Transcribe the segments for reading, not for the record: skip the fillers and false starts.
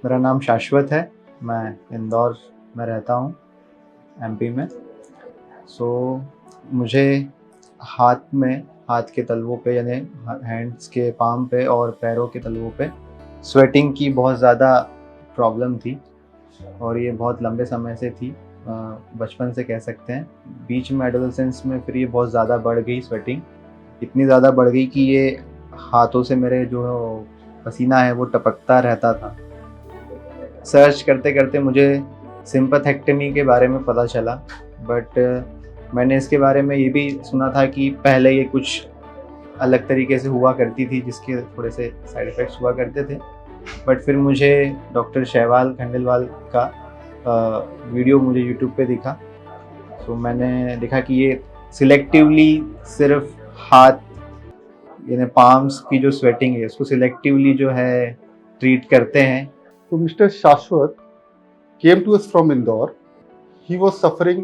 मेरा नाम शाश्वत है। मैं इंदौर में रहता हूँ, एमपी में। मुझे हाथ के तलवों पे यानी हैंड्स के पाम पे और पैरों के तलवों पे स्वेटिंग की बहुत ज़्यादा प्रॉब्लम थी और ये बहुत लंबे समय से थी, बचपन से कह सकते हैं। बीच में एडोलेसेंस में फिर ये बहुत ज़्यादा बढ़ गई, स्वेटिंग इतनी ज़्यादा बढ़ गई कि ये हाथों से मेरे जो पसीना है वो टपकता रहता था। सर्च करते करते मुझे सिम्पैथेक्टमी के बारे में पता चला, बट मैंने इसके बारे में ये भी सुना था कि पहले ये कुछ अलग तरीके से हुआ करती थी, जिसके थोड़े से साइड इफ़ेक्ट्स हुआ करते थे। बट फिर मुझे डॉक्टर शैवाल खंडेलवाल का वीडियो मुझे यूट्यूब पे दिखा। मैंने देखा कि ये सिलेक्टिवली सिर्फ हाथ यानी पाम्स की जो स्वेटिंग है उसको सिलेक्टिवली जो है ट्रीट करते हैं। So Mr. Shashwat came to us from Indore. He was suffering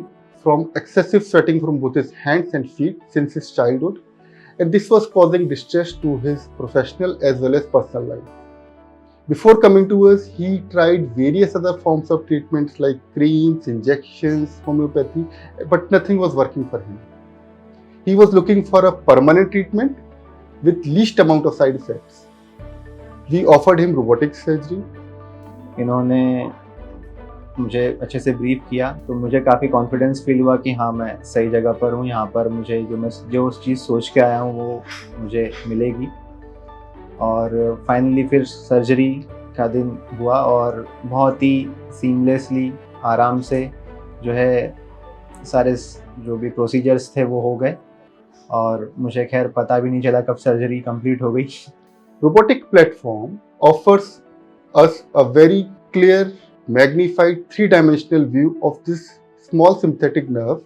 from excessive sweating from both his hands and feet since his childhood, and this was causing distress to his professional as well as personal life. Before coming to us, he tried various other forms of treatments like creams, injections, homeopathy, but nothing was working for him. He was looking for a permanent treatment with least amount of side effects. We offered him robotic surgery. इन्होंने मुझे अच्छे से brief किया तो मुझे काफ़ी confidence feel हुआ कि हाँ, मैं सही जगह पर हूँ। यहाँ पर मुझे जो उस चीज़ सोच के आया हूँ वो मुझे मिलेगी। और फाइनली फिर सर्जरी का दिन हुआ और बहुत ही सीमलेसली आराम से जो है सारे जो भी प्रोसीजर्स थे वो हो गए और मुझे खैर पता भी नहीं चला कब सर्जरी कंप्लीट हो गई। Robotic platform offers us a very clear, magnified, three-dimensional view of this small sympathetic nerve,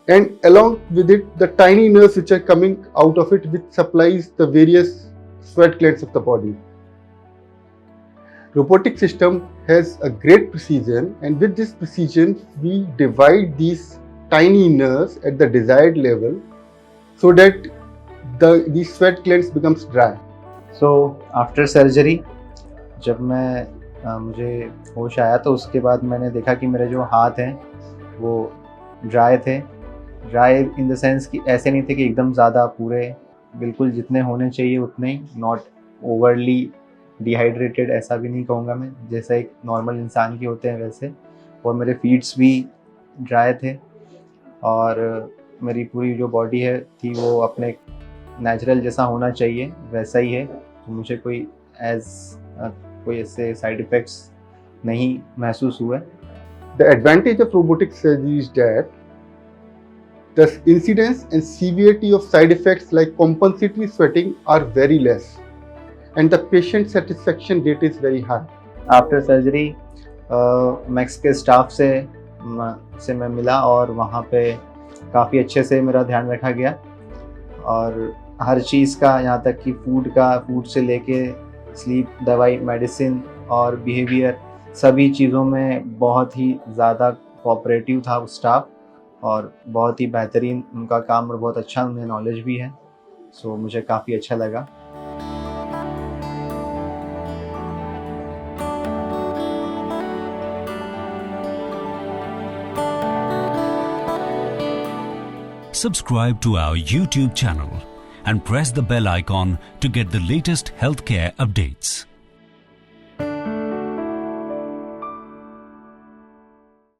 and along with it, the tiny nerves which are coming out of it, which supplies the various sweat glands of the body. Robotic system has a great precision, and with this precision, we divide these tiny nerves at the desired level, so that these sweat glands becomes dry. After surgery जब मुझे होश आया तो उसके बाद मैंने देखा कि मेरे जो हाथ हैं वो ड्राई थे। ड्राई इन द सेंस कि ऐसे नहीं थे कि एकदम ज़्यादा पूरे बिल्कुल जितने होने चाहिए उतने ही, नॉट ओवरली डिहाइड्रेटेड ऐसा भी नहीं कहूँगा मैं, जैसा एक नॉर्मल इंसान के होते हैं वैसे। और मेरे फीट्स भी ड्राई थे और मेरी पूरी जो बॉडी है थी वो अपने नेचुरल जैसा होना चाहिए वैसा ही है। तो मुझे कोई ऐसे साइड इफ़ेक्ट्स नहीं महसूस हुए। The advantage of robotic surgery is that the incidence and severity of side effects like compensatory sweating are very less, and the patient satisfaction rate is very high. After surgery max के staff से मैं मिला और वहाँ पे काफ़ी अच्छे से मेरा ध्यान रखा गया और हर चीज़ का, यहाँ तक कि फूड से लेके स्लीप, दवाई, मेडिसिन और बिहेवियर, सभी चीज़ों में बहुत ही ज़्यादा कोऑपरेटिव था वो स्टाफ और बहुत ही बेहतरीन उनका काम और बहुत अच्छा उन्हें नॉलेज भी है। मुझे काफ़ी अच्छा लगा। Subscribe to our YouTube channel and press the bell icon to get the latest healthcare updates.